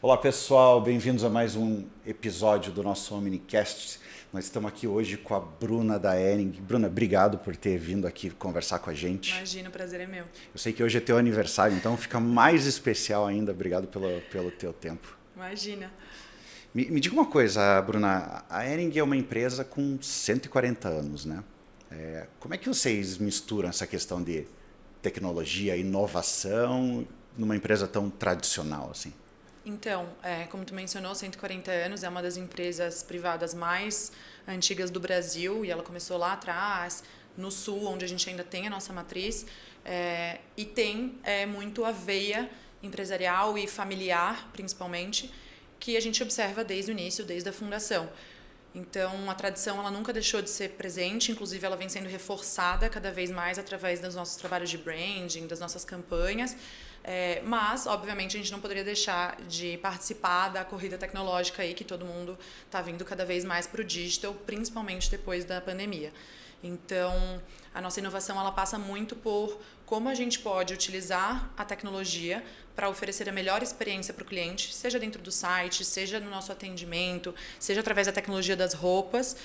Olá pessoal, bem-vindos a mais um episódio do nosso Omnicast. Nós estamos aqui hoje com a Bruna da Hering. Bruna, obrigado por ter vindo aqui conversar com a gente. Imagina, o prazer é meu. Eu sei que hoje é teu aniversário, então fica mais especial ainda. Obrigado pelo teu tempo. Imagina. Me diga uma coisa, Bruna, a Hering é uma empresa com 140 anos, né? Como é que vocês misturam essa questão de tecnologia, inovação numa empresa tão tradicional assim? Então, como tu mencionou, 140 anos, é uma das empresas privadas mais antigas do Brasil e ela começou lá atrás, no sul, onde a gente ainda tem a nossa matriz, e tem muito a veia empresarial e familiar, principalmente, que a gente observa desde o início, desde a fundação. Então, a tradição ela nunca deixou de ser presente, inclusive ela vem sendo reforçada cada vez mais através dos nossos trabalhos de branding, das nossas campanhas. Mas, obviamente, a gente não poderia deixar de participar da corrida tecnológica aí, que todo mundo está vindo cada vez mais para o digital, principalmente depois da pandemia. Então, a nossa inovação ela passa muito por como a gente pode utilizar a tecnologia para oferecer a melhor experiência para o cliente, seja dentro do site, seja no nosso atendimento, seja através da tecnologia das roupas,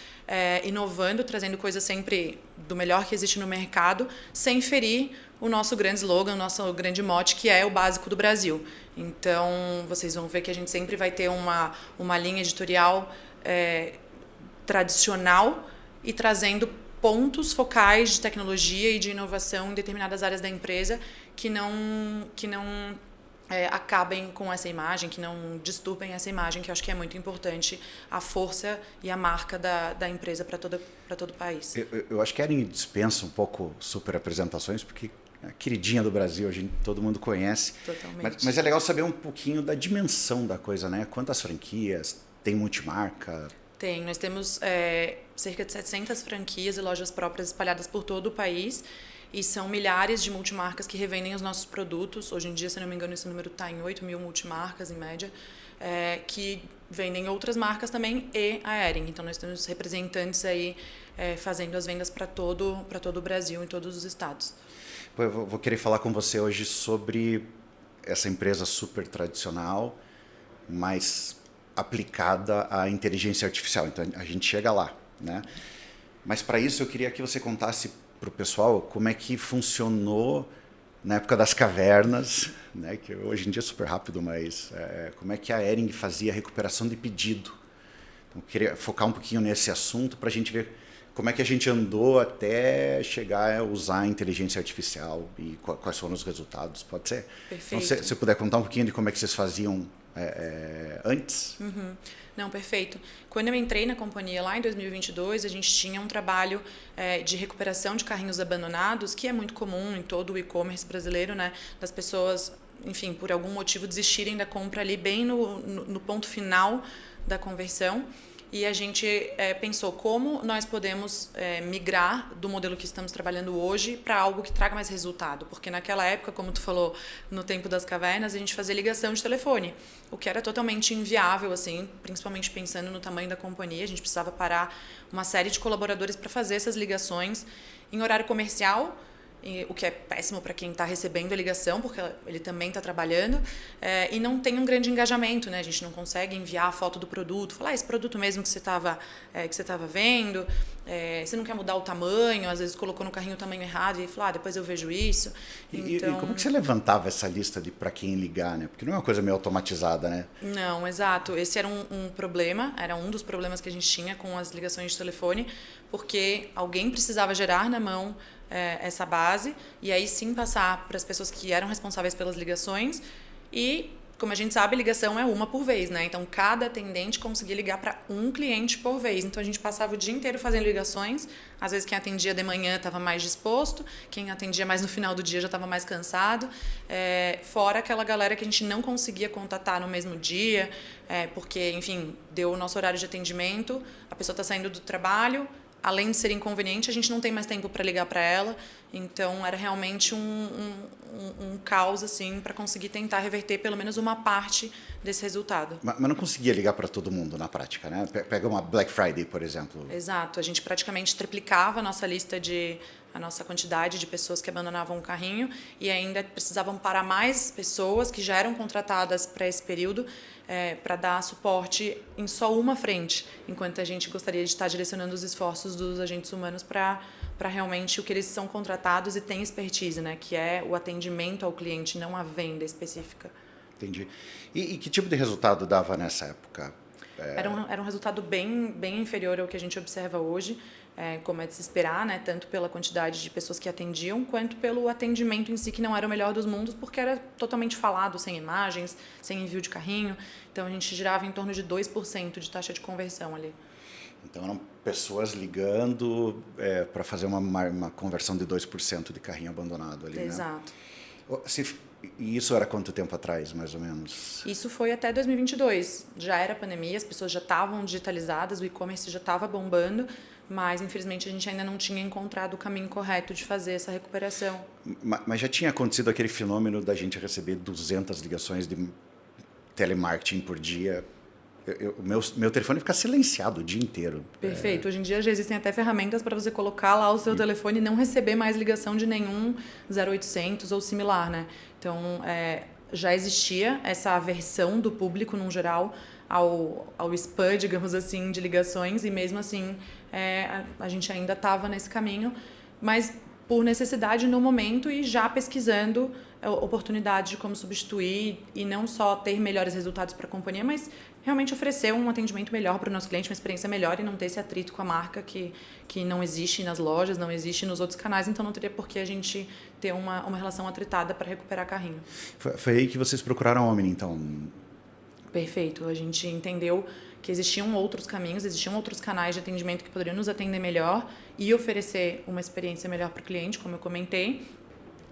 inovando, trazendo coisas sempre do melhor que existe no mercado, sem ferir o nosso grande slogan, o nosso grande mote, que é o básico do Brasil. Então, vocês vão ver que a gente sempre vai ter uma linha editorial tradicional e trazendo pontos focais de tecnologia e de inovação em determinadas áreas da empresa que não acabem com essa imagem, que não disturbem essa imagem, que eu acho que é muito importante, a força e a marca da empresa para todo o país. Eu acho que a Hering dispensa um pouco super apresentações, porque é a queridinha do Brasil, todo mundo conhece. Totalmente. Mas é legal saber um pouquinho da dimensão da coisa, né? Quantas franquias, tem multimarca? Tem, nós temos cerca de 700 franquias e lojas próprias espalhadas por todo o país e são milhares de multimarcas que revendem os nossos produtos. Hoje em dia, se não me engano, esse número está em 8 mil multimarcas, em média, que vendem outras marcas também e a Hering. Então, nós temos representantes aí fazendo as vendas para todo o Brasil, em todos os estados. Eu vou querer falar com você hoje sobre essa empresa super tradicional, mas aplicada à inteligência artificial. Então, a gente chega lá, né? Mas, para isso, eu queria que você contasse para o pessoal como é que funcionou na época das cavernas, né? Que hoje em dia é super rápido, mas como é que a Hering fazia a recuperação de pedido. Então, eu queria focar um pouquinho nesse assunto para a gente ver como é que a gente andou até chegar a usar a inteligência artificial e quais foram os resultados. Pode ser? Perfeito. Então, se você puder contar um pouquinho de como é que vocês faziam antes? Uhum. Não, perfeito. Quando eu entrei na companhia lá em 2022, a gente tinha um trabalho de recuperação de carrinhos abandonados, que é muito comum em todo o e-commerce brasileiro, né? Das pessoas, enfim, por algum motivo desistirem da compra ali bem no ponto final da conversão. E a gente pensou como nós podemos migrar do modelo que estamos trabalhando hoje para algo que traga mais resultado. Porque naquela época, como tu falou, no tempo das cavernas, a gente fazia ligação de telefone, o que era totalmente inviável, assim, principalmente pensando no tamanho da companhia. A gente precisava parar uma série de colaboradores para fazer essas ligações em horário comercial, o que é péssimo para quem está recebendo a ligação, porque ele também está trabalhando, e não tem um grande engajamento, né? A gente não consegue enviar a foto do produto, falar esse produto mesmo que você estava vendo, você não quer mudar o tamanho, às vezes colocou no carrinho o tamanho errado e falou, depois eu vejo isso. Então... E como que você levantava essa lista de para quem ligar, né? Porque não é uma coisa meio automatizada, né? Não, exato. Esse era um problema, era um dos problemas que a gente tinha com as ligações de telefone, porque alguém precisava gerar na mão essa base e aí sim passar para as pessoas que eram responsáveis pelas ligações e, como a gente sabe, ligação é uma por vez, né? Então, cada atendente conseguia ligar para um cliente por vez. Então, a gente passava o dia inteiro fazendo ligações. Às vezes, quem atendia de manhã estava mais disposto, quem atendia mais no final do dia já estava mais cansado. Fora aquela galera que a gente não conseguia contatar no mesmo dia, porque, enfim, deu o nosso horário de atendimento, a pessoa está saindo do trabalho, além de ser inconveniente, a gente não tem mais tempo para ligar para ela. Então, era realmente um caos assim, para conseguir tentar reverter pelo menos uma parte desse resultado. Mas não conseguia ligar para todo mundo na prática, né? Pega uma Black Friday, por exemplo. Exato. A gente praticamente triplicava a nossa lista de a nossa quantidade de pessoas que abandonavam o carrinho e ainda precisavam parar mais pessoas que já eram contratadas para esse período para dar suporte em só uma frente, enquanto a gente gostaria de estar direcionando os esforços dos agentes humanos para realmente o que eles são contratados e têm expertise, né, que é o atendimento ao cliente, não a venda específica. Entendi. E que tipo de resultado dava nessa época? Era um resultado bem inferior ao que a gente observa hoje, como é de se esperar, né? Tanto pela quantidade de pessoas que atendiam, quanto pelo atendimento em si, que não era o melhor dos mundos, porque era totalmente falado, sem imagens, sem envio de carrinho. Então, a gente girava em torno de 2% de taxa de conversão ali. Então, eram pessoas ligando para fazer uma conversão de 2% de carrinho abandonado ali, Exato. Né? E isso era quanto tempo atrás, mais ou menos? Isso foi até 2022. Já era pandemia, as pessoas já estavam digitalizadas, o e-commerce já estava bombando, mas infelizmente a gente ainda não tinha encontrado o caminho correto de fazer essa recuperação. Mas já tinha acontecido aquele fenômeno da gente receber 200 ligações de telemarketing por dia. Meu telefone fica silenciado o dia inteiro. Perfeito. Hoje em dia já existem até ferramentas para você colocar lá o seu telefone e não receber mais ligação de nenhum 0800 ou similar, né? Então, já existia essa aversão do público, no geral, ao spam, digamos assim, de ligações, e mesmo assim a gente ainda estava nesse caminho, mas por necessidade no momento e já pesquisando oportunidades de como substituir e não só ter melhores resultados para a companhia, mas realmente oferecer um atendimento melhor para o nosso cliente, uma experiência melhor e não ter esse atrito com a marca que não existe nas lojas, não existe nos outros canais, então não teria por que a gente ter uma relação atritada para recuperar carrinho. Foi aí que vocês procuraram a Omni, então? Perfeito. A gente entendeu que existiam outros caminhos, existiam outros canais de atendimento que poderiam nos atender melhor e oferecer uma experiência melhor para o cliente, como eu comentei.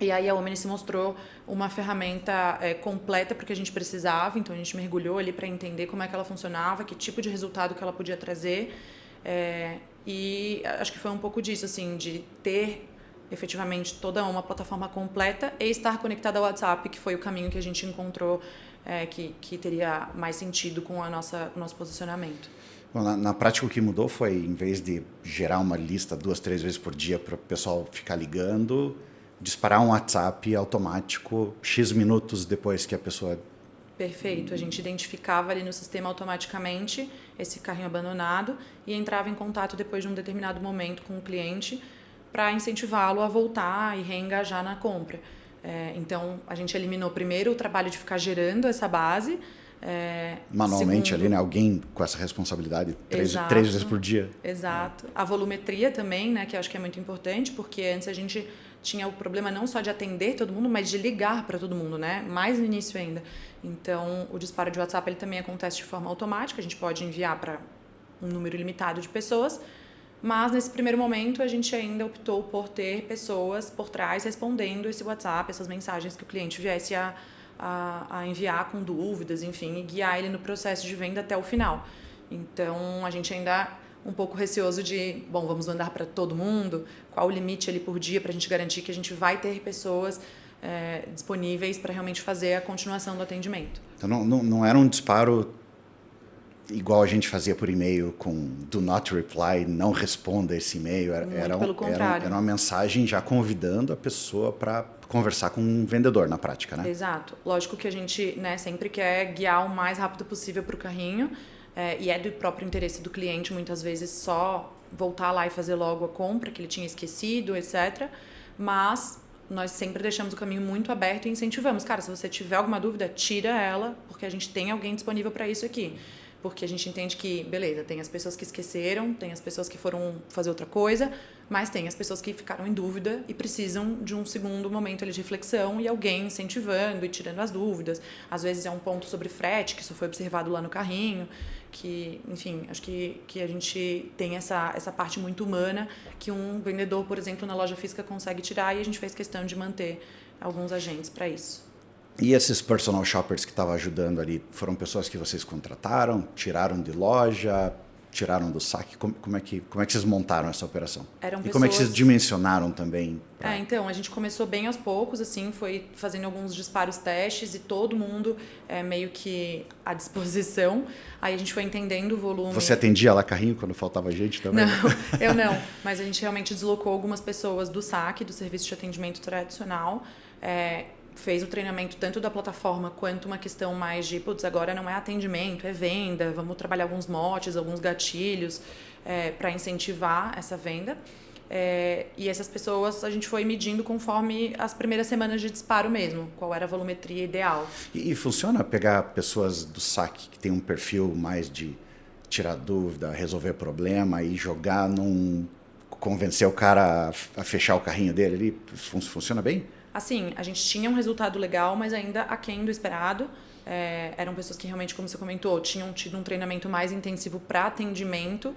E aí a Omni se mostrou uma ferramenta completa para o que a gente precisava, então a gente mergulhou ali para entender como é que ela funcionava, que tipo de resultado que ela podia trazer. E acho que foi um pouco disso, assim, de ter efetivamente toda uma plataforma completa e estar conectada ao WhatsApp, que foi o caminho que a gente encontrou que teria mais sentido com o nosso posicionamento. Bom, na prática, o que mudou foi, em vez de gerar uma lista 2, 3 vezes por dia para o pessoal ficar ligando, disparar um WhatsApp automático X minutos depois que a pessoa... Perfeito. A gente identificava ali no sistema automaticamente esse carrinho abandonado e entrava em contato depois de um determinado momento com o cliente para incentivá-lo a voltar e reengajar na compra. Então, a gente eliminou primeiro o trabalho de ficar gerando essa base. Manualmente segundo, ali, né? Alguém com essa responsabilidade, três vezes por dia. Exato. A volumetria também, né? Que eu acho que é muito importante, porque antes a gente tinha o problema não só de atender todo mundo, mas de ligar para todo mundo, né? Mais no início ainda. Então, o disparo de WhatsApp ele também acontece de forma automática, a gente pode enviar para um número limitado de pessoas, mas nesse primeiro momento a gente ainda optou por ter pessoas por trás respondendo esse WhatsApp, essas mensagens que o cliente viesse a enviar com dúvidas, enfim, e guiar ele no processo de venda até o final. Então, a gente ainda um pouco receoso de, vamos mandar para todo mundo, qual o limite ali por dia para a gente garantir que a gente vai ter pessoas disponíveis para realmente fazer a continuação do atendimento. Então, não era um disparo igual a gente fazia por e-mail com do not reply, não responda esse e-mail. Pelo contrário. Era uma mensagem já convidando a pessoa para conversar com um vendedor na prática, né? Exato. Lógico que a gente sempre quer guiar o mais rápido possível para o carrinho e é do próprio interesse do cliente, muitas vezes, só voltar lá e fazer logo a compra que ele tinha esquecido, etc. Mas nós sempre deixamos o caminho muito aberto e incentivamos. Cara, se você tiver alguma dúvida, tira ela, porque a gente tem alguém disponível para isso aqui. Porque a gente entende que, beleza, tem as pessoas que esqueceram, tem as pessoas que foram fazer outra coisa, mas tem as pessoas que ficaram em dúvida e precisam de um segundo momento ali de reflexão e alguém incentivando e tirando as dúvidas. Às vezes é um ponto sobre frete, que isso foi observado lá no carrinho, que, enfim, acho que a gente tem essa parte muito humana que um vendedor, por exemplo, na loja física consegue tirar e a gente fez questão de manter alguns agentes para isso. E esses personal shoppers que estavam ajudando ali, foram pessoas que vocês contrataram, tiraram de loja? tiraram do saque? Como é que vocês montaram essa operação? Eram e como é que vocês dimensionaram também? Então, a gente começou bem aos poucos, assim, foi fazendo alguns disparos testes e todo mundo meio que à disposição. Aí a gente foi entendendo o volume. Você atendia lá carrinho quando faltava gente também? Não, eu não. Mas a gente realmente deslocou algumas pessoas do saque, do serviço de atendimento tradicional, fez o treinamento tanto da plataforma quanto uma questão mais de, putz, agora não é atendimento, é venda, vamos trabalhar alguns motes, alguns gatilhos para incentivar essa venda. E essas pessoas a gente foi medindo conforme as primeiras semanas de disparo mesmo, qual era a volumetria ideal. E funciona pegar pessoas do saque que tem um perfil mais de tirar dúvida, resolver problema e jogar convencer o cara a fechar o carrinho dele ali? Funciona bem? Assim, a gente tinha um resultado legal, mas ainda aquém do esperado. Eram pessoas que realmente, como você comentou, tinham tido um treinamento mais intensivo para atendimento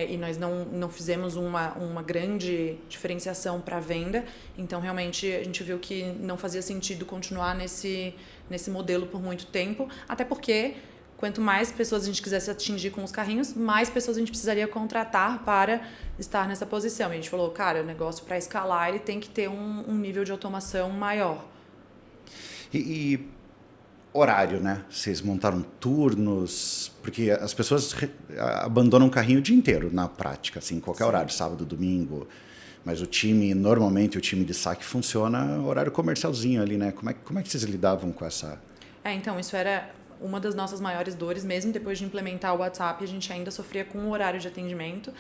e nós não fizemos uma grande diferenciação para venda. Então, realmente, a gente viu que não fazia sentido continuar nesse modelo por muito tempo, até porque quanto mais pessoas a gente quisesse atingir com os carrinhos, mais pessoas a gente precisaria contratar para estar nessa posição. E a gente falou, cara, o negócio para escalar ele tem que ter um nível de automação maior. E horário, né? Vocês montaram turnos, porque as pessoas abandonam o carrinho o dia inteiro na prática, assim, qualquer horário, sábado, domingo. Mas normalmente o time de saque funciona horário comercialzinho ali, né? Como é que vocês lidavam com essa... Então, isso era uma das nossas maiores dores, mesmo depois de implementar o WhatsApp, a gente ainda sofria com o horário de atendimento,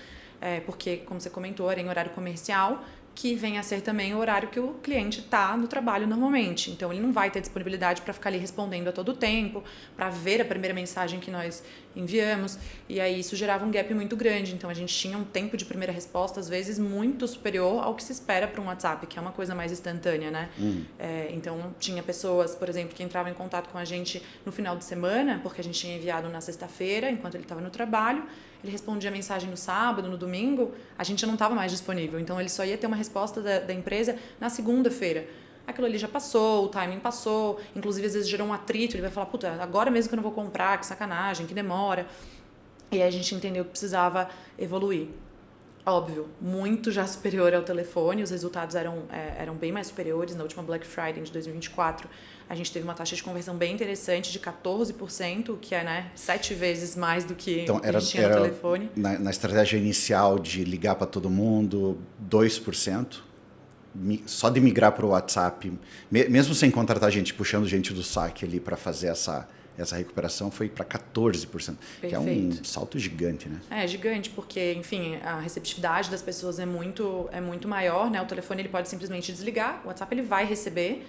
porque, como você comentou, era em horário comercial, que vem a ser também o horário que o cliente está no trabalho normalmente. Então, ele não vai ter disponibilidade para ficar ali respondendo a todo tempo, para ver a primeira mensagem que nós enviamos. E aí, isso gerava um gap muito grande. Então, a gente tinha um tempo de primeira resposta, às vezes, muito superior ao que se espera para um WhatsApp, que é uma coisa mais instantânea, né? Então, tinha pessoas, por exemplo, que entravam em contato com a gente no final de semana, porque a gente tinha enviado na sexta-feira, enquanto ele estava no trabalho. Ele respondia a mensagem no sábado, no domingo, a gente já não estava mais disponível. Então, ele só ia ter uma resposta da empresa na segunda-feira. Aquilo ali já passou, o timing passou, inclusive às vezes gerou um atrito, ele vai falar, puta, agora mesmo que eu não vou comprar, que sacanagem, que demora. E aí a gente entendeu que precisava evoluir. Óbvio, muito já superior ao telefone, os resultados eram bem mais superiores. Na última Black Friday de 2024, a gente teve uma taxa de conversão bem interessante de 14%, o que é 7 vezes mais do que a gente tinha no telefone. Na estratégia inicial de ligar para todo mundo, 2%. Só de migrar para o WhatsApp, mesmo sem contratar gente, puxando gente do saque ali para fazer essa recuperação, foi para 14%, Perfeito. Que é um salto gigante, né? É gigante, porque, enfim, a receptividade das pessoas é muito maior, né? O telefone ele pode simplesmente desligar, o WhatsApp ele vai receber,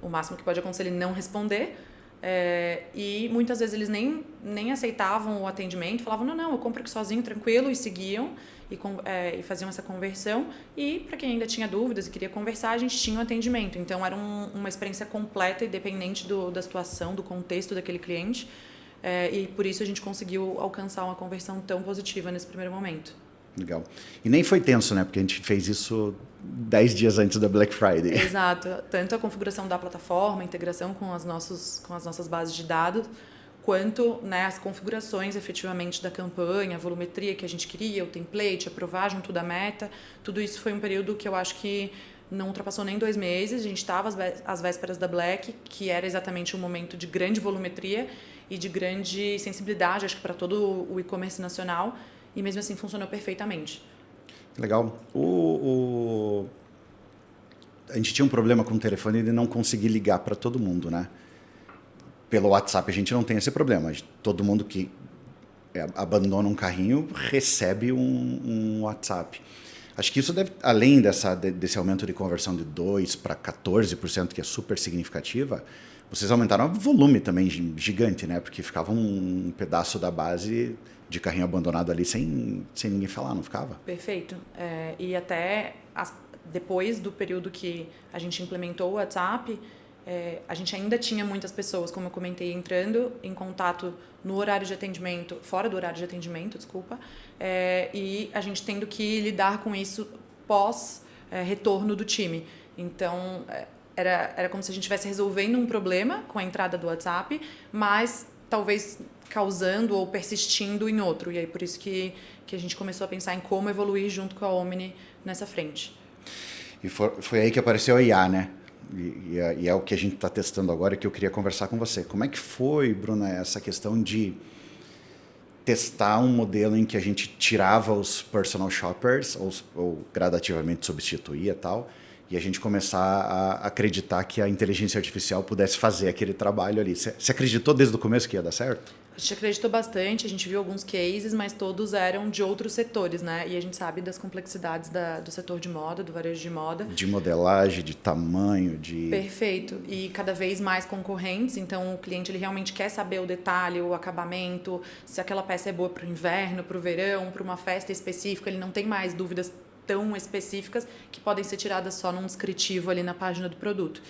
o máximo que pode acontecer é ele não responder, e muitas vezes eles nem aceitavam o atendimento, falavam, não, eu compro aqui sozinho, tranquilo, e seguiam, e faziam essa conversão. E para quem ainda tinha dúvidas e queria conversar, a gente tinha um atendimento. Então era uma experiência completa, independente da situação, do contexto daquele cliente, e por isso a gente conseguiu alcançar uma conversão tão positiva nesse primeiro momento. Legal. E nem foi tenso, né? Porque a gente fez isso 10 dias antes da Black Friday. Exato. Tanto a configuração da plataforma, a integração com as nossas bases de dados, quanto as configurações efetivamente da campanha, a volumetria que a gente queria, o template, aprovar junto da meta. Tudo isso foi um período que eu acho que não ultrapassou nem 2 meses. A gente estava às vésperas da Black, que era exatamente um momento de grande volumetria e de grande sensibilidade, acho que para todo o e-commerce nacional. E mesmo assim funcionou perfeitamente. Legal. A gente tinha um problema com o telefone de não conseguir ligar para todo mundo, né? Pelo WhatsApp a gente não tem esse problema. Todo mundo que abandona um carrinho recebe um WhatsApp. Acho que isso deve, além desse aumento de conversão de 2% para 14%, que é super significativa, vocês aumentaram o volume também gigante, né? Porque ficava um pedaço da base de carrinho abandonado ali sem ninguém falar, não ficava? Perfeito. E até depois do período que a gente implementou o WhatsApp, a gente ainda tinha muitas pessoas, como eu comentei, entrando em contato no horário de atendimento, fora do horário de atendimento, desculpa, e a gente tendo que lidar com isso pós retorno do time. Então, era como se a gente estivesse resolvendo um problema com a entrada do WhatsApp, mas talvez causando ou persistindo em outro. E aí por isso que a gente começou a pensar em como evoluir junto com a Omni nessa frente. E foi aí que apareceu a IA, né? E é o que a gente está testando agora, que eu queria conversar com você. Como é que foi, Bruna, essa questão de testar um modelo em que a gente tirava os personal shoppers, ou gradativamente substituía e tal, e a gente começar a acreditar que a inteligência artificial pudesse fazer aquele trabalho ali? Você acreditou desde o começo que ia dar certo? A gente acreditou bastante, a gente viu alguns cases, mas todos eram de outros setores, né? E a gente sabe das complexidades do setor de moda, do varejo de moda. De modelagem, de tamanho, de... Perfeito. E cada vez mais concorrentes, então o cliente ele realmente quer saber o detalhe, o acabamento, se aquela peça é boa para o inverno, para o verão, para uma festa específica, ele não tem mais dúvidas tão específicas que podem ser tiradas só num descritivo ali na página do produto.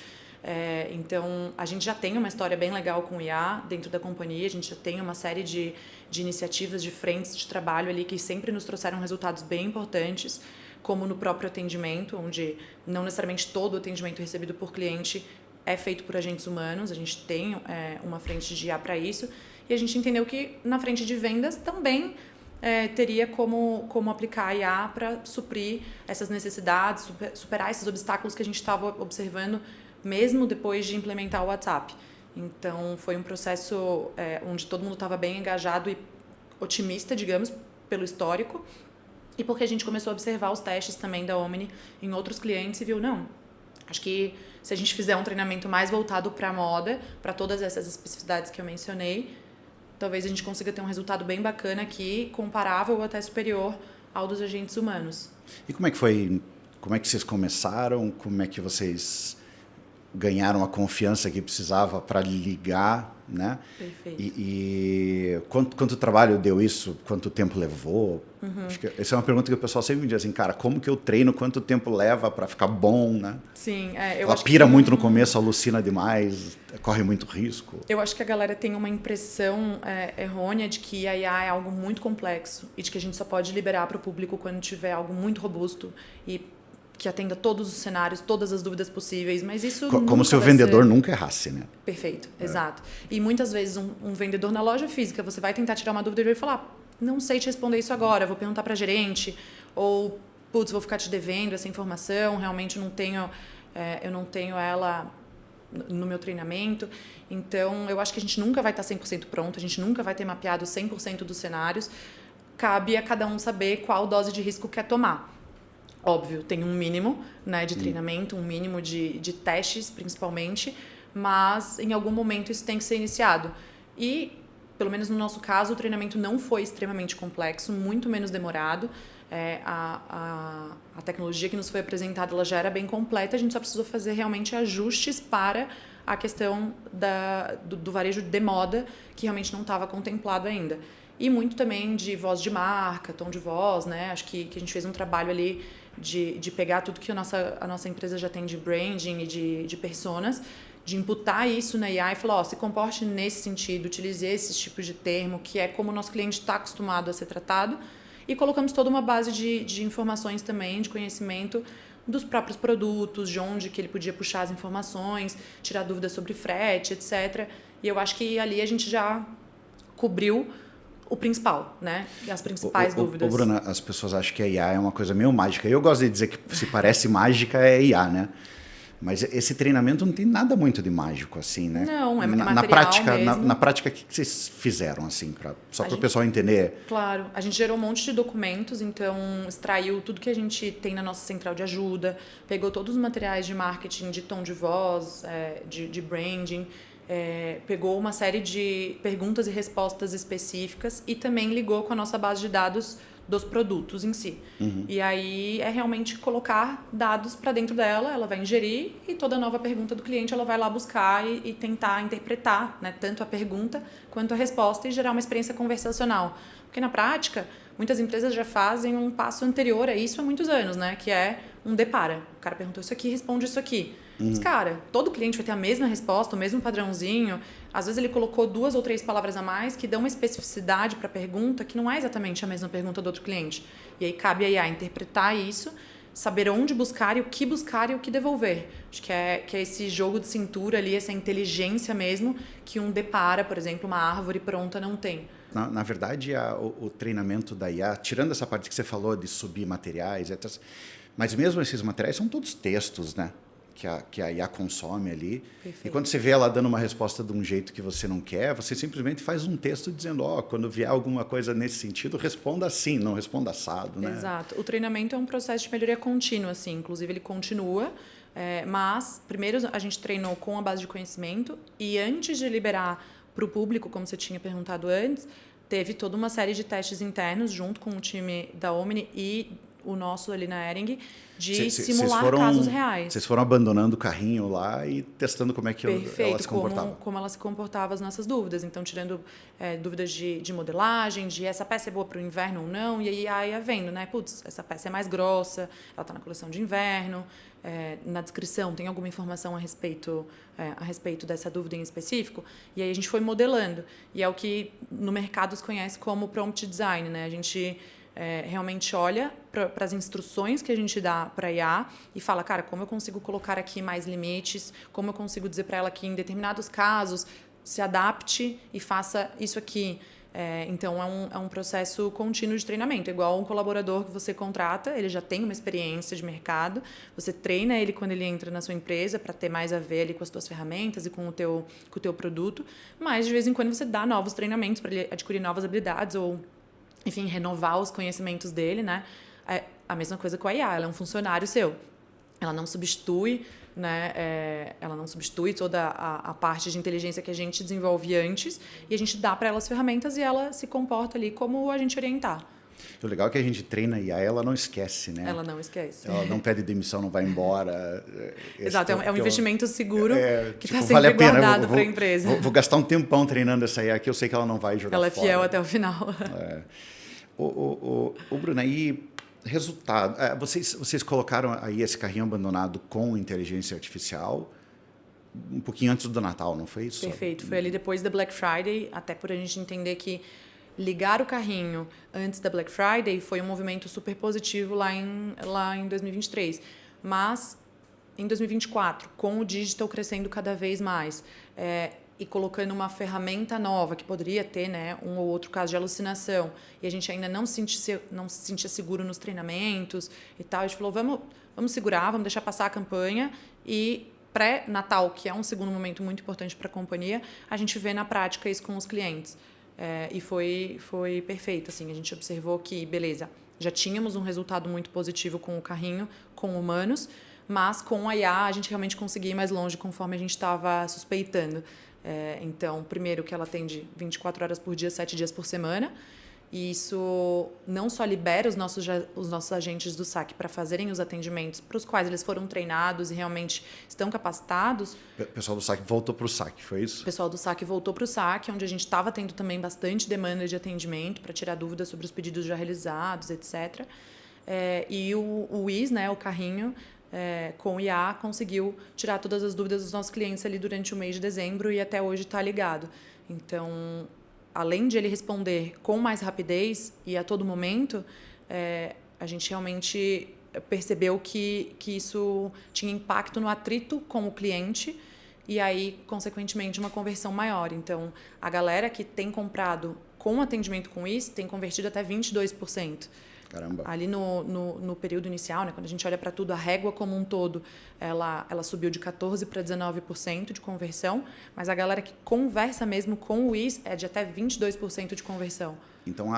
Então, a gente já tem uma história bem legal com o IA dentro da companhia, a gente já tem uma série de iniciativas, de frentes de trabalho ali que sempre nos trouxeram resultados bem importantes, como no próprio atendimento, onde não necessariamente todo o atendimento recebido por cliente é feito por agentes humanos, a gente tem uma frente de IA para isso, e a gente entendeu que na frente de vendas também teria como aplicar a IA para suprir essas necessidades, superar esses obstáculos que a gente estava observando mesmo depois de implementar o WhatsApp. Então, foi um processo onde todo mundo estava bem engajado e otimista, digamos, pelo histórico, e porque a gente começou a observar os testes também da Omni em outros clientes e viu, não, acho que se a gente fizer um treinamento mais voltado para a moda, para todas essas especificidades que eu mencionei, talvez a gente consiga ter um resultado bem bacana aqui, comparável ou até superior ao dos agentes humanos. E como é que foi? Como é que vocês começaram? Como é que vocês ganharam a confiança que precisava para ligar, né? Perfeito. E quanto trabalho deu isso? Quanto tempo levou? Acho que essa é uma pergunta que o pessoal sempre me diz assim, cara, como que eu treino? Quanto tempo leva para ficar bom, né? Sim, eu Ela acho pira que muito no começo, alucina demais, corre muito risco. Eu acho que a galera tem uma impressão errônea de que a IA é algo muito complexo e de que a gente só pode liberar para o público quando tiver algo muito robusto e que atenda todos os cenários, todas as dúvidas possíveis, mas isso como se o vendedor nunca errasse, né? Perfeito, exato. E muitas vezes um vendedor na loja física, você vai tentar tirar uma dúvida e vai falar, não sei te responder isso agora, vou perguntar para a gerente, ou, putz, vou ficar te devendo essa informação, realmente eu não tenho ela no meu treinamento. Então, eu acho que a gente nunca vai estar 100% pronto, a gente nunca vai ter mapeado 100% dos cenários, cabe a cada um saber qual dose de risco quer tomar. Óbvio, tem um mínimo, né, de treinamento, um mínimo de testes, principalmente, mas em algum momento isso tem que ser iniciado. E, pelo menos no nosso caso, o treinamento não foi extremamente complexo, muito menos demorado. A tecnologia que nos foi apresentada ela já era bem completa, a gente só precisou fazer realmente ajustes para a questão do varejo de moda, que realmente não estava contemplado ainda. E muito também de voz de marca, tom de voz, né? Acho que a gente fez um trabalho ali de pegar tudo que a nossa empresa já tem de branding e de personas, de imputar isso na IA e falar, se comporte nesse sentido, utilize esses tipos de termo, que é como o nosso cliente está acostumado a ser tratado, e colocamos toda uma base de informações também, de conhecimento dos próprios produtos, de onde que ele podia puxar as informações, tirar dúvidas sobre frete, etc. E eu acho que ali a gente já cobriu o principal, né? As principais dúvidas. Bruna, as pessoas acham que a IA é uma coisa meio mágica. Eu gosto de dizer que se parece mágica é IA, né? Mas esse treinamento não tem nada muito de mágico, assim, né? Não, é na prática, na prática, o que vocês fizeram, assim, só para o pessoal entender? Claro, a gente gerou um monte de documentos, então extraiu tudo que a gente tem na nossa central de ajuda, pegou todos os materiais de marketing, de tom de voz, de branding, pegou uma série de perguntas e respostas específicas e também ligou com a nossa base de dados dos produtos em si. E aí é realmente colocar dados para dentro dela, ela vai ingerir e toda nova pergunta do cliente ela vai lá buscar e tentar interpretar, né, tanto a pergunta quanto a resposta e gerar uma experiência conversacional. Porque na prática, muitas empresas já fazem um passo anterior a isso há muitos anos, né, que é um depara. O cara perguntou isso aqui, responde isso aqui. Mas, cara, todo cliente vai ter a mesma resposta, o mesmo padrãozinho. Às vezes ele colocou 2 ou 3 palavras a mais que dão uma especificidade para a pergunta que não é exatamente a mesma pergunta do outro cliente. E aí cabe a IA interpretar isso, saber onde buscar e o que devolver. Acho que é esse jogo de cintura ali, essa inteligência mesmo, que um depara, por exemplo, uma árvore pronta não tem. Na verdade, o treinamento da IA, tirando essa parte que você falou de subir materiais, etc., mas mesmo esses materiais são todos textos, né? Que a IA consome ali. Perfeito. E quando você vê ela dando uma resposta de um jeito que você não quer, você simplesmente faz um texto dizendo, quando vier alguma coisa nesse sentido, responda assim, não responda assado, né? Exato. O treinamento é um processo de melhoria contínua, assim. Inclusive, ele continua, mas primeiro a gente treinou com a base de conhecimento e antes de liberar para o público, como você tinha perguntado antes, teve toda uma série de testes internos junto com o time da Omni e o nosso ali na Ering, de simular casos reais. Vocês foram abandonando o carrinho lá e testando como é que ela se comportava. Como ela se comportava, as nossas dúvidas. Então, tirando dúvidas de modelagem, de essa peça é boa para o inverno ou não, e aí ia vendo, né? Putz, essa peça é mais grossa, ela está na coleção de inverno, na descrição tem alguma informação a respeito dessa dúvida em específico, e aí a gente foi modelando. E é o que no mercado se conhece como prompt design, né? A gente realmente olha para as instruções que a gente dá para a IA e fala, cara, como eu consigo colocar aqui mais limites, como eu consigo dizer para ela que em determinados casos se adapte e faça isso aqui. Então, é um processo contínuo de treinamento. Igual um colaborador que você contrata, ele já tem uma experiência de mercado, você treina ele quando ele entra na sua empresa para ter mais a ver ali com as suas ferramentas e com o teu produto, mas de vez em quando você dá novos treinamentos para ele adquirir novas habilidades ou enfim, renovar os conhecimentos dele, né? É a mesma coisa com a IA, ela é um funcionário seu. Ela não substitui, né? Ela não substitui toda a parte de inteligência que a gente desenvolve antes e a gente dá para ela as ferramentas e ela se comporta ali como a gente orientar. O legal é que a gente treina a IA, ela não esquece, né? Ela não esquece. Ela não pede demissão, não vai embora. Exato, é um investimento seguro que está vale sempre guardado para a empresa. Vou gastar um tempão treinando essa IA aqui, eu sei que ela não vai jogar fora. Ela é fiel até o final. O Bruno, aí, resultado. Vocês colocaram aí esse carrinho abandonado com inteligência artificial um pouquinho antes do Natal, não foi isso? Perfeito, foi ali depois da Black Friday, até por a gente entender que ligar o carrinho antes da Black Friday foi um movimento super positivo lá em 2023. Mas em 2024, com o digital crescendo cada vez mais e colocando uma ferramenta nova que poderia ter, né, um ou outro caso de alucinação e a gente ainda não se sentia seguro nos treinamentos e tal, a gente falou, vamos segurar, vamos deixar passar a campanha e pré-Natal, que é um segundo momento muito importante para a companhia, a gente vê na prática isso com os clientes. E foi perfeito. Assim, a gente observou que, beleza, já tínhamos um resultado muito positivo com o carrinho, com humanos, mas com a IA a gente realmente conseguia ir mais longe conforme a gente estava suspeitando. Então, primeiro que ela atende 24 horas por dia, 7 dias por semana. E isso não só libera os nossos agentes do SAC para fazerem os atendimentos para os quais eles foram treinados e realmente estão capacitados. O pessoal do SAC voltou para o SAC, foi isso? O pessoal do SAC voltou para o SAC, onde a gente estava tendo também bastante demanda de atendimento para tirar dúvidas sobre os pedidos já realizados, etc. E o WIS, né, o carrinho, com o IA, conseguiu tirar todas as dúvidas dos nossos clientes ali durante o mês de dezembro e até hoje está ligado. Então, além de ele responder com mais rapidez e a todo momento, a gente realmente percebeu que isso tinha impacto no atrito com o cliente e aí, consequentemente, uma conversão maior. Então, a galera que tem comprado com atendimento com isso tem convertido até 22%. Caramba. Ali no período inicial, né, quando a gente olha para tudo, a régua como um todo, ela subiu de 14% para 19% de conversão, mas a galera que conversa mesmo com o WIS é de até 22% de conversão. Então,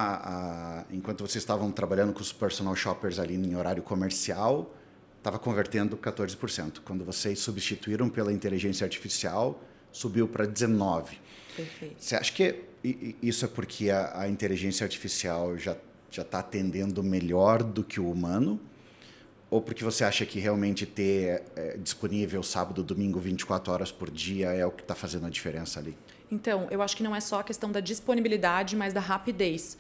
enquanto vocês estavam trabalhando com os personal shoppers ali em horário comercial, estava convertendo 14%. Quando vocês substituíram pela inteligência artificial, subiu para 19%. Perfeito. Você acha que isso é porque a inteligência artificial já está atendendo melhor do que o humano? Ou porque você acha que realmente ter disponível sábado, domingo, 24 horas por dia é o que está fazendo a diferença ali? Então, eu acho que não é só a questão da disponibilidade, mas da rapidez.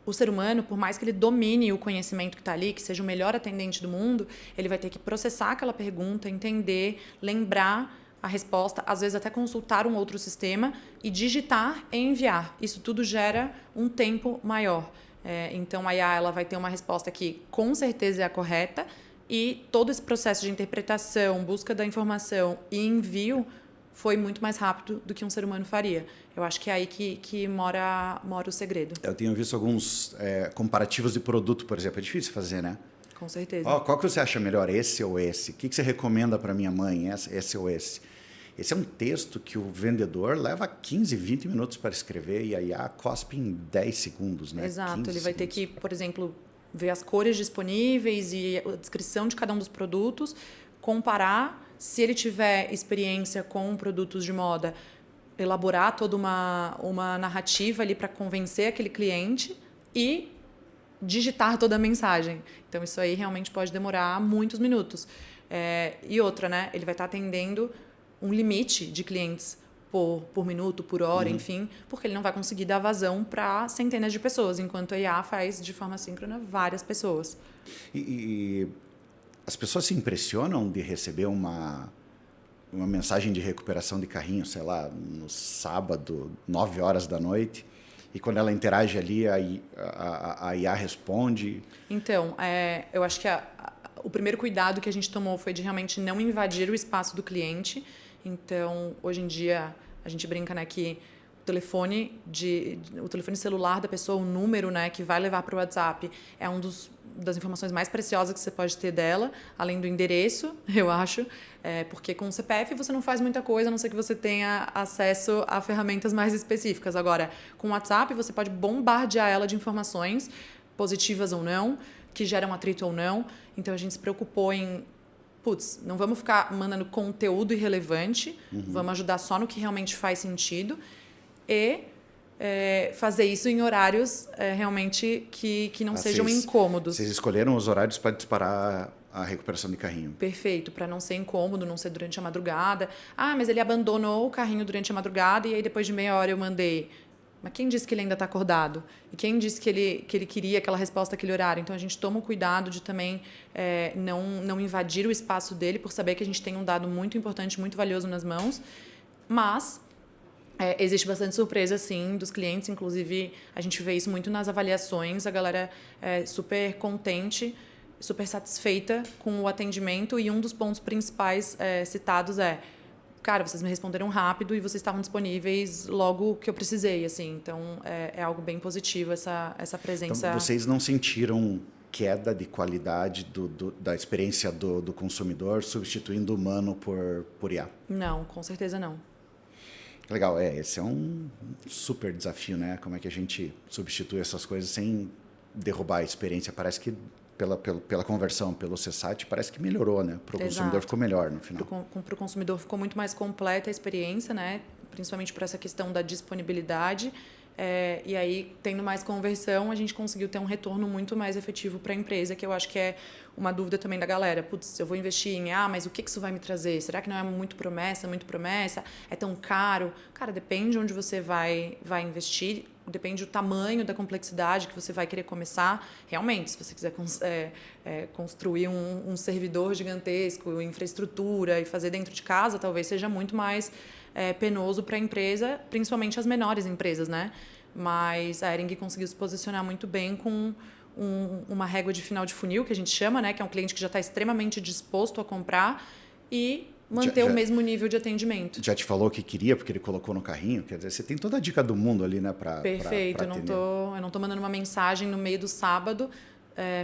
O ser humano, por mais que ele domine o conhecimento que está ali, que seja o melhor atendente do mundo, ele vai ter que processar aquela pergunta, entender, lembrar a resposta, às vezes até consultar um outro sistema e digitar e enviar. Isso tudo gera um tempo maior. Então, a IA ela vai ter uma resposta que com certeza é a correta e todo esse processo de interpretação, busca da informação e envio foi muito mais rápido do que um ser humano faria. Eu acho que é aí que mora o segredo. Eu tenho visto alguns comparativos de produto, por exemplo. É difícil fazer, né? Com certeza. Qual que você acha melhor, esse ou esse? O que você recomenda para minha mãe, esse ou esse? Esse é um texto que o vendedor leva 15, 20 minutos para escrever e a IA cospe em 10 segundos, né? Exato. Ele vai ter que, por exemplo, ver as cores disponíveis e a descrição de cada um dos produtos, comparar, se ele tiver experiência com produtos de moda, elaborar toda uma narrativa ali para convencer aquele cliente e digitar toda a mensagem. Então, isso aí realmente pode demorar muitos minutos. E outra, né? Ele vai estar atendendo um limite de clientes por minuto, por hora, enfim, porque ele não vai conseguir dar vazão para centenas de pessoas, enquanto a IA faz de forma síncrona várias pessoas. E as pessoas se impressionam de receber uma mensagem de recuperação de carrinho, sei lá, no sábado, 9 horas da noite, e quando ela interage ali, a IA responde. Então, eu acho que o primeiro cuidado que a gente tomou foi de realmente não invadir o espaço do cliente. Então, hoje em dia, a gente brinca, né, que o telefone celular da pessoa, o número, né, que vai levar para o WhatsApp, é das informações mais preciosas que você pode ter dela, além do endereço, eu acho, porque com o CPF você não faz muita coisa, a não ser que você tenha acesso a ferramentas mais específicas. Agora, com o WhatsApp, você pode bombardear ela de informações, positivas ou não, que geram atrito ou não. Então, a gente se preocupou em não vamos ficar mandando conteúdo irrelevante, vamos ajudar só no que realmente faz sentido e fazer isso em horários realmente que não sejam incômodos. Vocês escolheram os horários para disparar a recuperação de carrinho. Perfeito, para não ser incômodo, não ser durante a madrugada. Mas ele abandonou o carrinho durante a madrugada e aí depois de meia hora eu mandei. Mas quem disse que ele ainda está acordado? E quem disse que ele queria aquela resposta naquele horário? Então, a gente toma o cuidado de também não invadir o espaço dele, por saber que a gente tem um dado muito importante, muito valioso nas mãos. Mas existe bastante surpresa, sim, dos clientes. Inclusive, a gente vê isso muito nas avaliações. A galera é super contente, super satisfeita com o atendimento. E um dos pontos principais citados cara, vocês me responderam rápido e vocês estavam disponíveis logo que eu precisei, assim. Então, é algo bem positivo essa presença. Então, vocês não sentiram queda de qualidade da experiência do consumidor substituindo o humano por IA? Não, com certeza não. Legal, esse é um super desafio, né? Como é que a gente substitui essas coisas sem derrubar a experiência? Parece que pela conversão, pelo CSAT, parece que melhorou, né? Para o consumidor ficou melhor no final. Para o consumidor ficou muito mais completa a experiência, né? Principalmente por essa questão da disponibilidade. E aí, tendo mais conversão, a gente conseguiu ter um retorno muito mais efetivo para a empresa, que eu acho que é uma dúvida também da galera. Putz, eu vou investir mas o que isso vai me trazer? Será que não é muito promessa? É tão caro? Cara, depende onde você vai investir, depende do tamanho da complexidade que você vai querer começar. Realmente, se você quiser construir um servidor gigantesco, infraestrutura e fazer dentro de casa, talvez seja muito mais penoso para a empresa, principalmente as menores empresas, né? Mas a Hering conseguiu se posicionar muito bem com uma régua de final de funil, que a gente chama, né? Que é um cliente que já está extremamente disposto a comprar e manter o mesmo nível de atendimento. Já te falou o que queria, porque ele colocou no carrinho? Quer dizer, você tem toda a dica do mundo ali, né? Perfeito. Eu não tô mandando uma mensagem no meio do sábado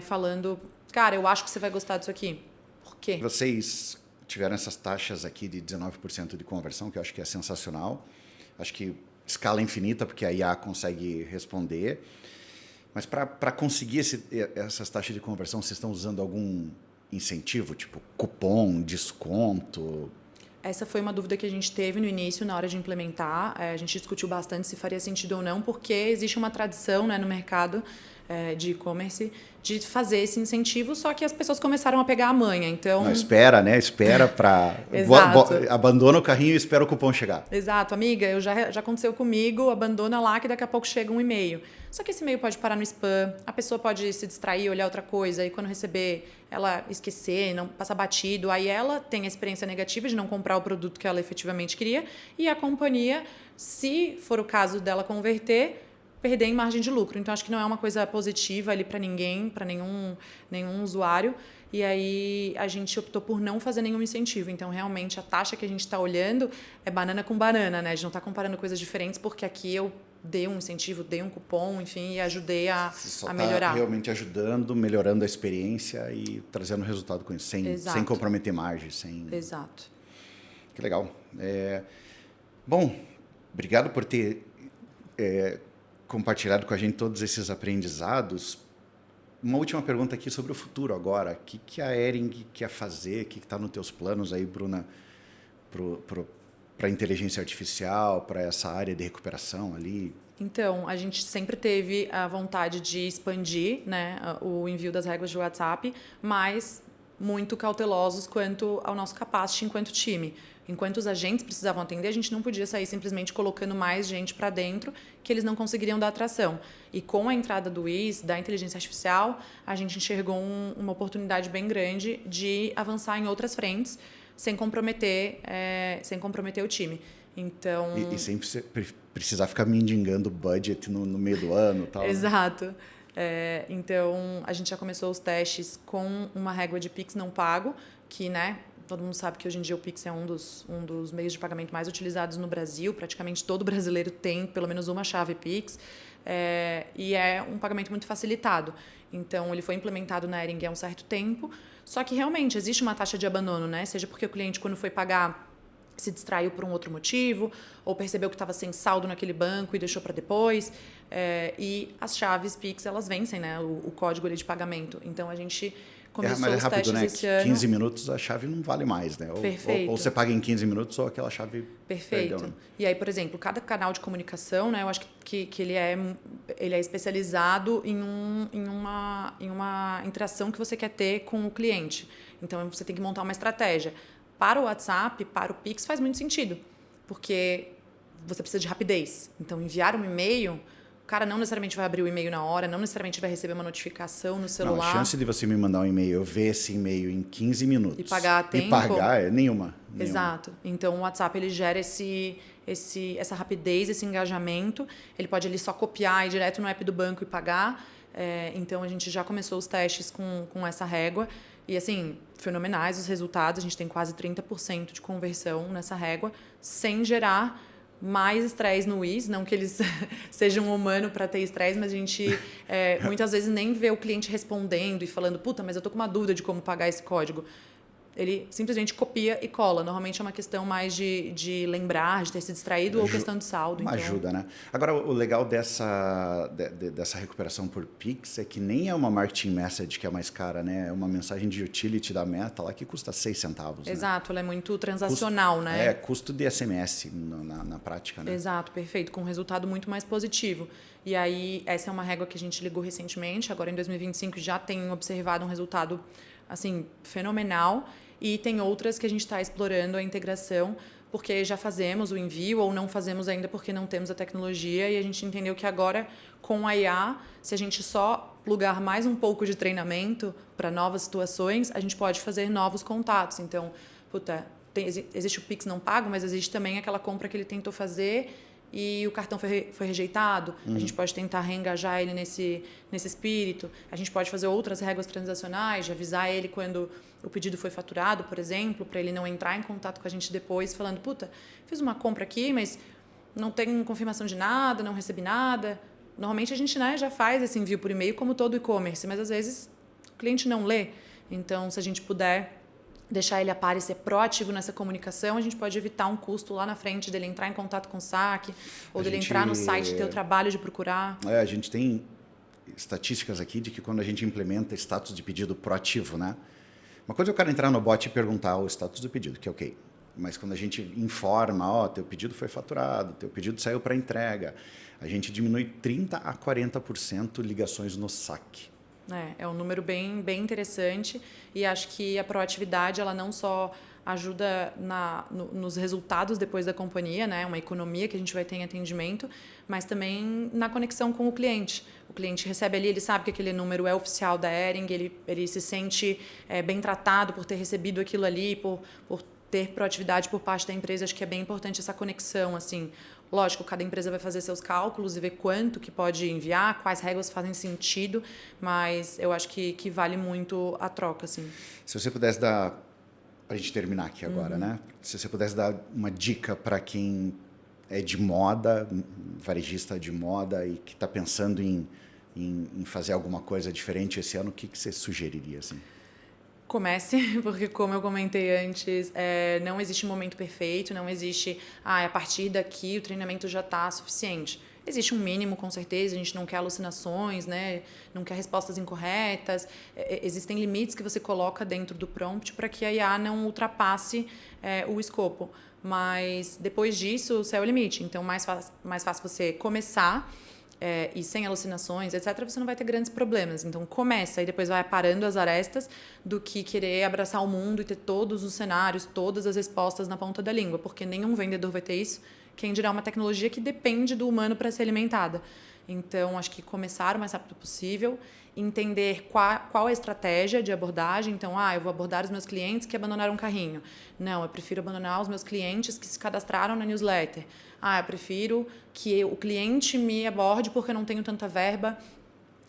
falando, cara, eu acho que você vai gostar disso aqui. Por quê? Vocês tiveram essas taxas aqui de 19% de conversão, que eu acho que é sensacional. Acho que escala infinita, porque a IA consegue responder. Mas para conseguir essas taxas de conversão, vocês estão usando algum incentivo, tipo cupom, desconto? Essa foi uma dúvida que a gente teve no início, na hora de implementar. A gente discutiu bastante se faria sentido ou não, porque existe uma tradição, né, no mercado de e-commerce de fazer esse incentivo, só que as pessoas começaram a pegar a manha. Então, não, espera, né? Espera para... abandona o carrinho e espera o cupom chegar. Exato. Amiga, já aconteceu comigo, abandona lá que daqui a pouco chega um e-mail. Só que esse e-mail pode parar no spam, a pessoa pode se distrair, olhar outra coisa, e quando receber, ela esquecer, não passar batido. Aí ela tem a experiência negativa de não comprar o produto que ela efetivamente queria, e a companhia, se for o caso dela converter, perder em margem de lucro. Então, acho que não é uma coisa positiva ali para ninguém, para nenhum usuário. E aí a gente optou por não fazer nenhum incentivo. Então, realmente, a taxa que a gente está olhando é banana com banana, né? A gente não está comparando coisas diferentes, porque aqui eu dei um incentivo, dei um cupom, enfim, e ajudei a melhorar. Realmente ajudando, melhorando a experiência e trazendo resultado com isso, sem comprometer margem. Exato. Que legal. Bom, obrigado por ter compartilhado com a gente todos esses aprendizados. Uma última pergunta aqui sobre o futuro agora. O que a Hering quer fazer? O que está nos teus planos aí, Bruna, para a inteligência artificial, para essa área de recuperação ali? Então, a gente sempre teve a vontade de expandir, né, o envio das regras de WhatsApp, mas muito cautelosos quanto ao nosso capacity enquanto time. Enquanto os agentes precisavam atender, a gente não podia sair simplesmente colocando mais gente para dentro que eles não conseguiriam dar atração. E com a entrada do WIS, da inteligência artificial, a gente enxergou uma oportunidade bem grande de avançar em outras frentes sem comprometer o time. Então... E sem precisar ficar mendigando budget no meio do ano e tal. Exato. Então, a gente já começou os testes com uma régua de Pix não pago, que, né, todo mundo sabe que hoje em dia o Pix é um dos meios de pagamento mais utilizados no Brasil. Praticamente todo brasileiro tem pelo menos uma chave Pix. E é um pagamento muito facilitado. Então, ele foi implementado na Hering há um certo tempo. Só que, realmente, existe uma taxa de abandono, né? Seja porque o cliente, quando foi pagar, se distraiu por um outro motivo, ou percebeu que estava sem saldo naquele banco e deixou para depois. E as chaves Pix, elas vencem, né, o código ali de pagamento. Então, a gente começou os rápido, testes, né? esse ano. 15 minutos a chave não vale mais, né? Perfeito. Ou você paga em 15 minutos ou aquela chave Perfeito. perdeu, né? E aí, por exemplo, cada canal de comunicação, né, eu acho que ele é especializado em uma interação que você quer ter com o cliente. Então, você tem que montar uma estratégia. Para o WhatsApp, para o Pix, faz muito sentido, porque você precisa de rapidez. Então, enviar um e-mail, o cara não necessariamente vai abrir o e-mail na hora, não necessariamente vai receber uma notificação no celular. Não, a chance de você me mandar um e-mail, eu ver esse e-mail em 15 minutos... E pagar a tempo. E pagar é nenhuma. Exato. Então, o WhatsApp ele gera essa rapidez, esse engajamento. Ele pode ali só copiar e ir direto no app do banco e pagar. Então, a gente já começou os testes com essa régua. E, assim, fenomenais os resultados. A gente tem quase 30% de conversão nessa régua, sem gerar mais estresse no WIS. Não que eles sejam humanos para ter estresse, mas a gente muitas vezes nem vê o cliente respondendo e falando, puta, mas eu tô com uma dúvida de como pagar esse código. Ele simplesmente copia e cola. Normalmente é uma questão mais de lembrar, de ter se distraído, ou questão de saldo. Uma ajuda, né? Agora, o legal dessa recuperação por Pix é que nem é uma marketing message que é mais cara, né? É uma mensagem de utility da Meta lá que custa 6 centavos. Exato, né? Ela é muito transacional, né? Custo de SMS na prática, né? Exato, perfeito, com um resultado muito mais positivo. E aí, essa é uma régua que a gente ligou recentemente, agora em 2025 já tem observado um resultado, assim, fenomenal. E tem outras que a gente está explorando a integração, porque já fazemos o envio ou não fazemos ainda porque não temos a tecnologia. E a gente entendeu que agora, com a IA, se a gente só plugar mais um pouco de treinamento para novas situações, a gente pode fazer novos contatos. Então, existe o Pix não pago, mas existe também aquela compra que ele tentou fazer e o cartão foi rejeitado. A gente pode tentar reengajar ele nesse espírito. A gente pode fazer outras regras transacionais, de avisar ele quando o pedido foi faturado, por exemplo, para ele não entrar em contato com a gente depois, falando, fiz uma compra aqui, mas não tem confirmação de nada, não recebi nada. Normalmente a gente, né, já faz esse envio por e-mail como todo e-commerce, mas às vezes o cliente não lê. Então, se a gente puder deixar ele a par e ser proativo nessa comunicação, a gente pode evitar um custo lá na frente dele entrar em contato com o saque, ou dele entrar no site e ter o trabalho de procurar. A gente tem estatísticas aqui de que quando a gente implementa status de pedido proativo, né? Uma coisa é o cara entrar no bot e perguntar o status do pedido, que é ok. Mas quando a gente informa, teu pedido foi faturado, teu pedido saiu para entrega, a gente diminui 30% a 40% ligações no saque. É um número bem interessante e acho que a proatividade ela não só ajuda nos resultados depois da companhia, né? Uma economia que a gente vai ter em atendimento, mas também na conexão com o cliente. O cliente recebe ali, ele sabe que aquele número é oficial da Hering, ele se sente bem tratado por ter recebido aquilo ali, por ter proatividade por parte da empresa. Acho que é bem importante essa conexão, assim. Lógico, cada empresa vai fazer seus cálculos e ver quanto que pode enviar, quais regras fazem sentido, mas eu acho que vale muito a troca, assim. Se você pudesse dar, para a gente terminar aqui agora, né? Se você pudesse dar uma dica para quem é de moda, varejista de moda e que está pensando em fazer alguma coisa diferente esse ano, o que você sugeriria, assim? Comece, porque como eu comentei antes, não existe um momento perfeito, não existe, a partir daqui o treinamento já está suficiente. Existe um mínimo, com certeza, a gente não quer alucinações, né? Não quer respostas incorretas, existem limites que você coloca dentro do prompt para que a IA não ultrapasse o escopo. Mas depois disso, o céu é o limite. Então, mais fácil você começar e sem alucinações, etc., você não vai ter grandes problemas. Então, começa e depois vai aparando as arestas do que querer abraçar o mundo e ter todos os cenários, todas as respostas na ponta da língua, porque nenhum vendedor vai ter isso. Quem dirá uma tecnologia que depende do humano para ser alimentada. Então, acho que começar o mais rápido possível, entender qual a estratégia de abordagem. Então, eu vou abordar os meus clientes que abandonaram um carrinho. Não, eu prefiro abandonar os meus clientes que se cadastraram na newsletter. Eu prefiro que o cliente me aborde porque eu não tenho tanta verba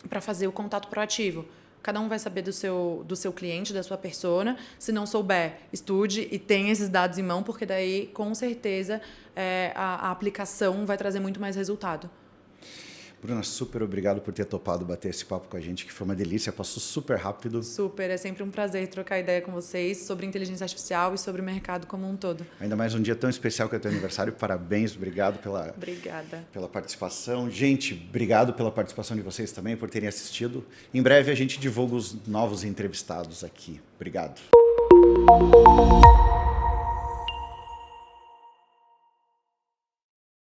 para fazer o contato proativo. Cada um vai saber do seu cliente, da sua persona. Se não souber, estude e tenha esses dados em mão, porque daí, com certeza, a aplicação vai trazer muito mais resultado. Bruna, super obrigado por ter topado bater esse papo com a gente, que foi uma delícia, passou super rápido. Super, é sempre um prazer trocar ideia com vocês sobre inteligência artificial e sobre o mercado como um todo. Ainda mais um dia tão especial que é o teu aniversário, parabéns, obrigado pela participação. Gente, obrigado pela participação de vocês também, por terem assistido. Em breve a gente divulga os novos entrevistados aqui. Obrigado.